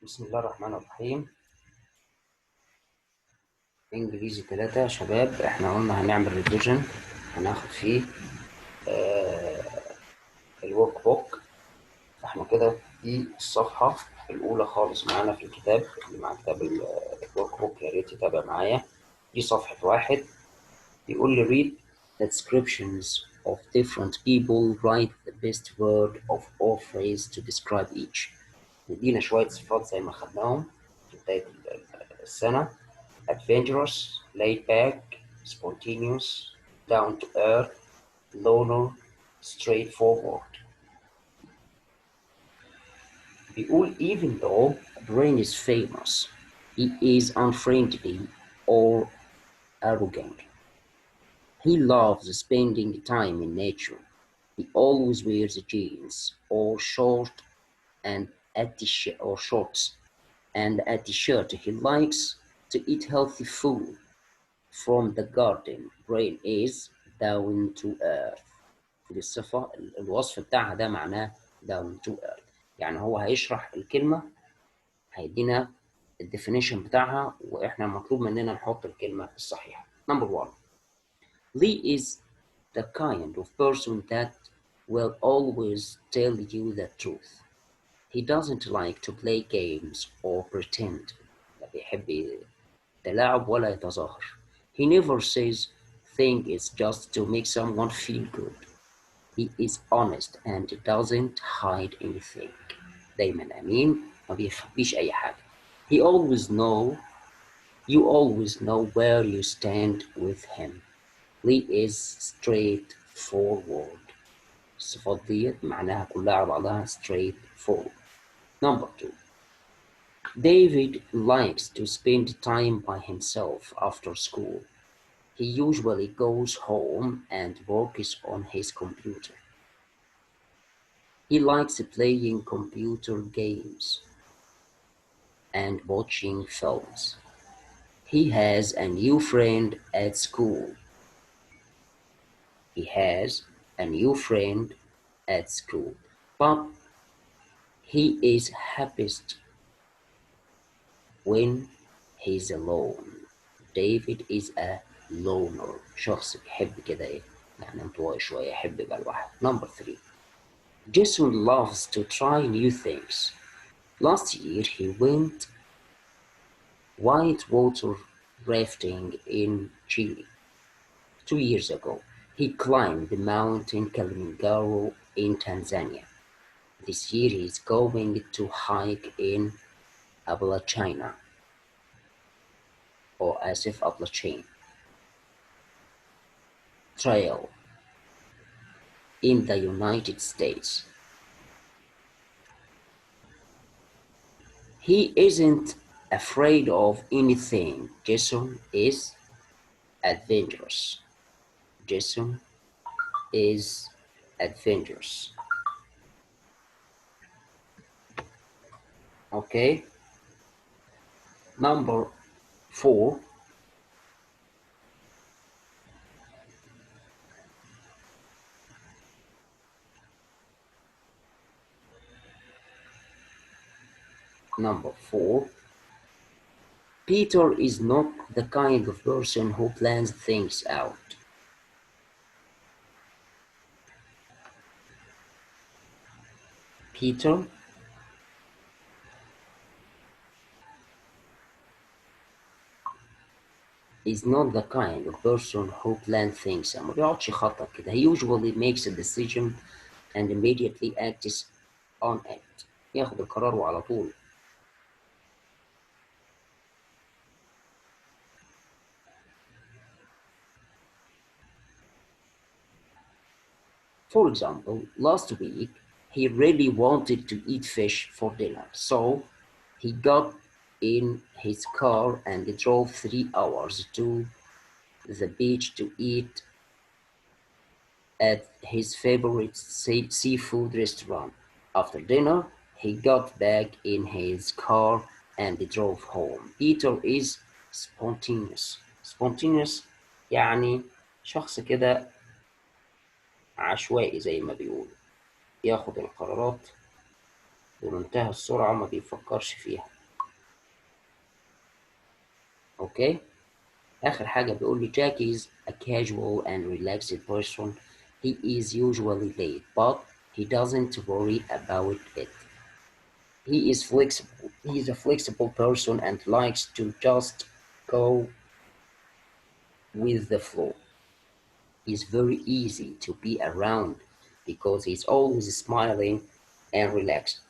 بسم الله الرحمن الرحيم. انجليزي 3 يا شباب، احنا قلنا هنعمل ريفيجن، هناخد فيه الورك بوك. احنا كده في الصفحة الأولى خالص معانا في الكتاب، اللي مع كتاب الورك بوك يا ريت يتابع معايا. دي صفحة 1. بيقول لي read the descriptions of different people, write the best word of or phrase to describe each. ندينا شوية صفات زي ما خدناهم في بداية السنة: adventurous, laid back, spontaneous, down to earth, loner, straightforward. بيقول even though Brain is famous, he is unfriendly or arrogant. He loves spending time in nature. He always wears jeans or shorts and a t-shirt. He likes to eat healthy food from the garden. Brain is down to earth. دي الصفة، الوصف بتاعها ده معناه down to earth، يعني هو هيشرح الكلمة، هيدينا الديفينيشن بتاعها، واحنا مطلوب مننا نحط الكلمة الصحيحة. Number 1. Lee is the kind of person that will always tell you the truth. He doesn't like to play games or pretend. لا بيحب يتلاعب ولا يتظاهر. He never says things just to make someone feel good. He is honest and doesn't hide anything. دايما أمين، ما بيخبيش أي حاجة. You always know where you stand with him. Lee is straightforward. الصفات ديت معناها كلها على بعضها straightforward. Number 2. David likes to spend time by himself after school. He usually goes home and works on his computer. He likes playing computer games and watching films. He has a new friend at school. He has a new friend at school, but he is happiest when he's alone. David is a loner. شخص بيحب كده يعني انطوائي شوية، يحب يبقى لوحده. Number 3. Jason loves to try new things. Last year he went whitewater rafting in Chile. 2 years ago he climbed the mountain Kilimanjaro in Tanzania. This year he is going to hike in Appalachia Trail in the United States. He isn't afraid of anything. Jason is adventurous. Jason is adventurous. Okay. Number 4. Number 4. Peter is not the kind of person who plans things out. Peter is not the kind of person who plans things out. ما بيقعدش يخطط كده. He usually makes a decision and immediately acts on it. ياخد القرار وعلى طول. For example, last week he really wanted to eat fish for dinner, so he got in his car and drove 3 hours to the beach to eat at his favorite seafood restaurant. After dinner, he got back in his car and drove home. Peter is spontaneous. Spontaneous يعني شخص كده عشوائي زي ما بيقولوا، ياخد القرارات بمنتهى السرعة، ما بيفكرش فيها. اوكي. آخر حاجة بيقول لي Jack is a casual and relaxed person. He is usually late, but he doesn't worry about it. He is flexible. He is a flexible person and likes to just go with the flow. He's very easy to be around because he's always smiling and relaxed.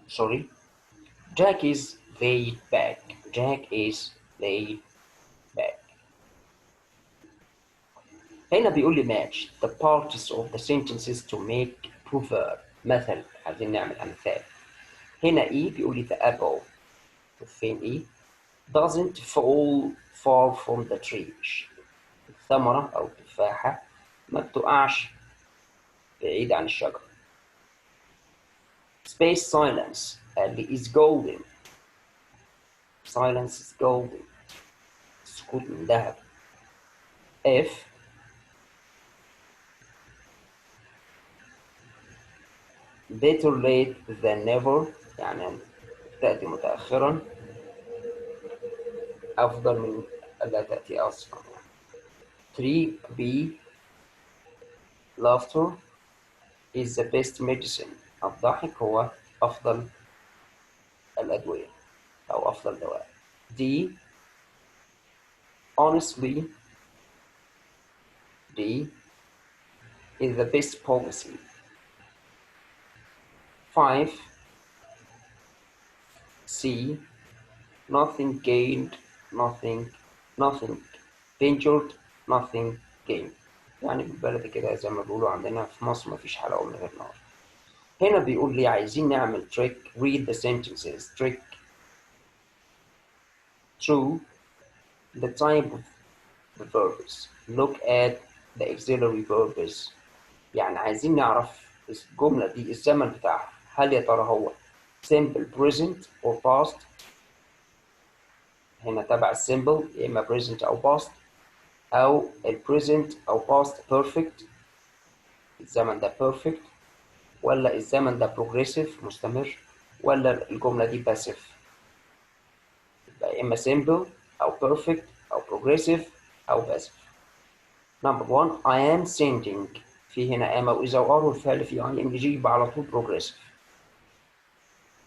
Sorry. Jack is laid back. Jack is laid back. هنا بيقول لي match the parts of the sentences to make proverb. مثل، عايزين نعمل أمثال. هنا E بيقول لي the apple. فين E؟ doesn't fall far from the tree. الثمرة أو التفاحة ما بتقعش بعيد عن الشجرة. Space silence اللي is golden. Silence is golden. السكوت من ذهب. If better late than never يعني تأتي متأخرا أفضل من ألا تأتي أصلا. 3B laughter is the best medicine. الضحك هو أفضل الأدوية أو أفضل دواء. D honestly D is the best policy. 5 C nothing gained nothing ventured nothing gained. يعني بالبلدي كده زي ما بيقولوا عندنا في مصر مفيش حلاوة من غير نار. هنا بيقول لي عايزين نعمل trick. read the sentences. trick true the type of the verbs. look at the auxiliary verbs. يعني عايزين نعرف الجملة دي الزمن بتاعها هل يا ترى هو simple present or past. هنا تبع السيمبل يا إما present أو past أو present أو past perfect. الزمن ده perfect ولا الزمن ده progressive مستمر ولا الجملة دي passive. يبقى إما simple أو perfect أو progressive أو passive. Number 1 I am sending. في هنا am أو إذا وآر والفعل في ing يبقى على طول progressive.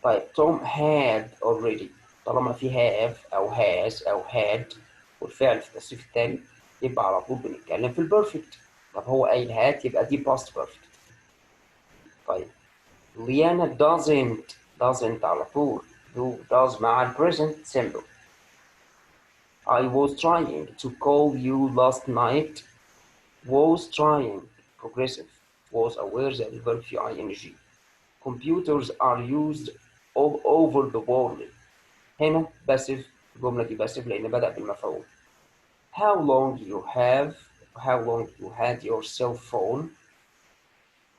طيب Tom had already. طالما في have أو has أو had والفعل في التصريف التالي يبقى على طول بنتكلم في البرفكت. طب هو قايل had يبقى دي past perfect. طيب Liana doesn't على طول do does مع ال present simple. I was trying to call you last night. was trying progressive. was aware زائد الverb في ing. computers are used all over the world. هنا passive. الجملة دي passive لأن بدأ بالمفعول. how long you had your cell phone.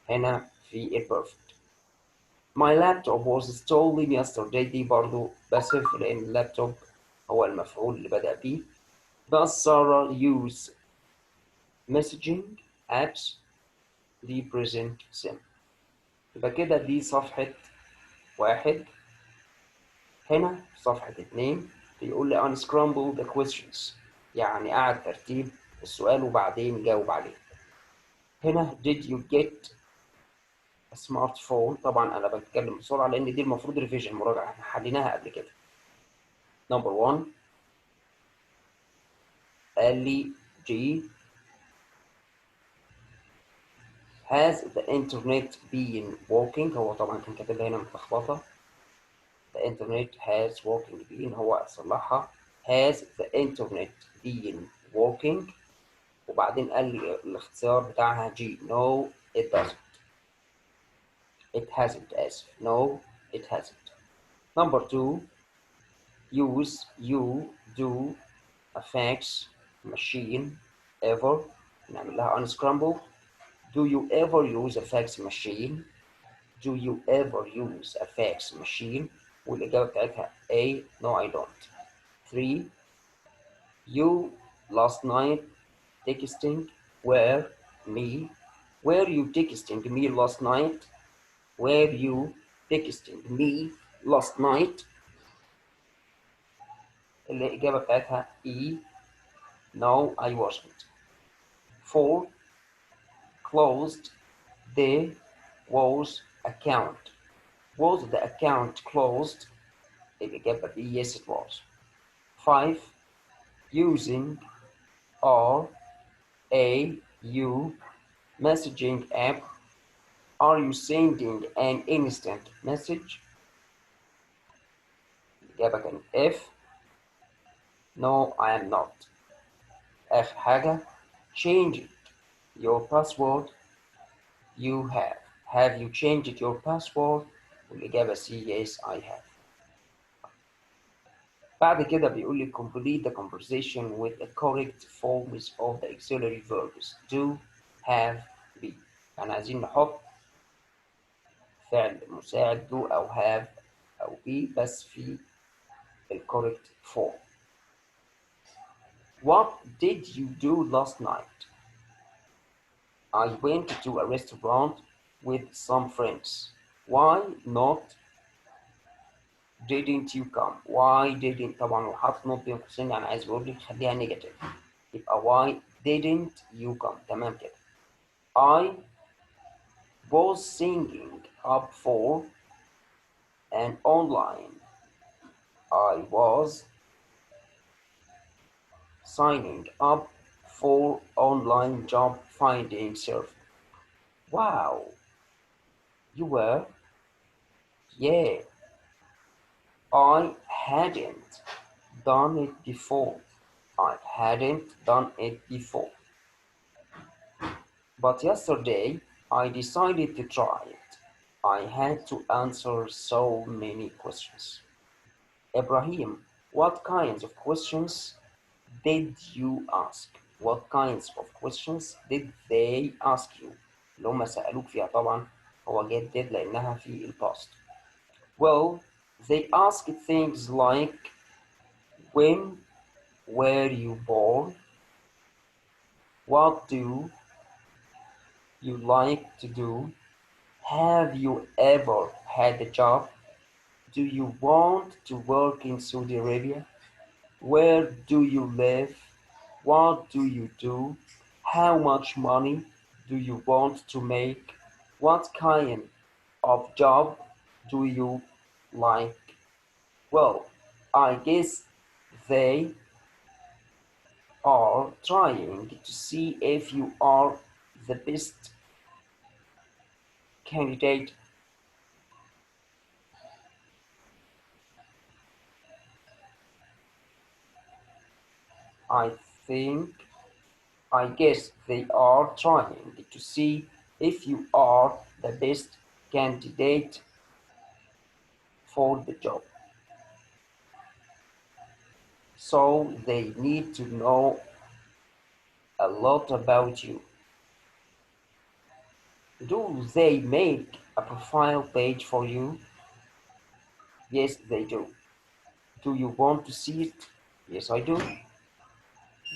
هنا في ال perfect. my laptop was stolen yesterday. دي برضو passive لأن اللابتوب هو المفعول اللي بدأ بيه. does Sarah use messaging apps. دي present simple. يبقى كده دي صفحة 1. هنا صفحة 2 بيقول لي unscramble the questions يعني أعد ترتيب السؤال وبعدين جاوب عليه. هنا did you get a smartphone. طبعا أنا بتكلم بسرعة لأن دي المفروض ريفيجن مراجعة احنا حليناها قبل كده. number 1 قال لي G has the internet been working. هو طبعا كان كاتبها هنا متلخبطة. the internet has working been هو صلحها has the internet been working وبعدين قال لي الاختصار بتاعها G. no it doesn't. it hasn't آسف. no it hasn't. number 2 use you do a fax machine ever. نعمل لها unscramble. do you ever use a fax machine. do you ever use a fax machine والإجابة بتاعتها A. no I don't. 3 you last night texting were me. were you texting me last night. were you texting me last night. اللي الإجابة بتاعتها E. No, I wasn't. 4. Closed the was account. Was the account closed? الإجابة B. Yes, it was. 5. Using RAU messaging app. Are you sending an instant message? الإجابة كانت F. No, I am not. آخر حاجة change your password. You have. Have you changed your password? والإجابة C. Yes, I have. بعد كده بيقول لي complete the conversation with the correct forms of the auxiliary verbs do, have, be. يعني عايزين نحط فعل مساعد do أو have أو be بس في ال correct form. What did you do last night? I went to a restaurant with some friends. Why not didn't you come? Why didn't طبعا وحاطط نقط بين قوسين يعني عايز يقول لي خليها نيجاتيف يبقى why didn't you come تمام كده. I was signing up for an online. I was signing up for online job finding service. Wow. You were? Yeah. I hadn't done it before. I hadn't done it before. But yesterday, I decided to try it. I had to answer so many questions. Ibrahim, what kinds of questions did you ask? What kinds of questions did they ask you? اللي هم سألوك فيها طبعا هو get did لأنها في الباست. Well, they asked things like when were you born? What do you like to do? Have you ever had a job? Do you want to work in Saudi Arabia? Where do you live? What do you do? How much money do you want to make? What kind of job do you like? Well, I guess they are trying to see if you are the best candidate. I guess they are trying to see if you are the best candidate for the job. So they need to know a lot about you. Do they make a profile page for you? Yes, they do. Do you want to see it? Yes, I do.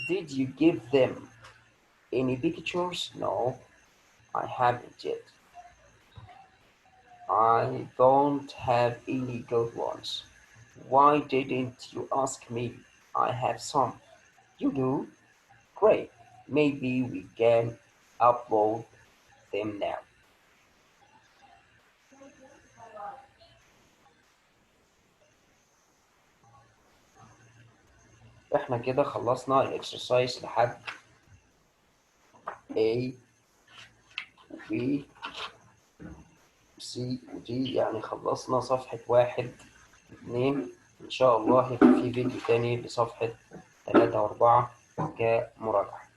Did you give them any pictures? No, I haven't yet. I don't have any good ones. Why didn't you ask me? I have some. You do? Great. Maybe we can upload them now. احنا كده خلصنا الاكسرسايز لحد A و B C و D يعني خلصنا صفحة 1 2 إن شاء الله هيبقى في فيديو تاني لصفحة 3 و4 كمراجعة.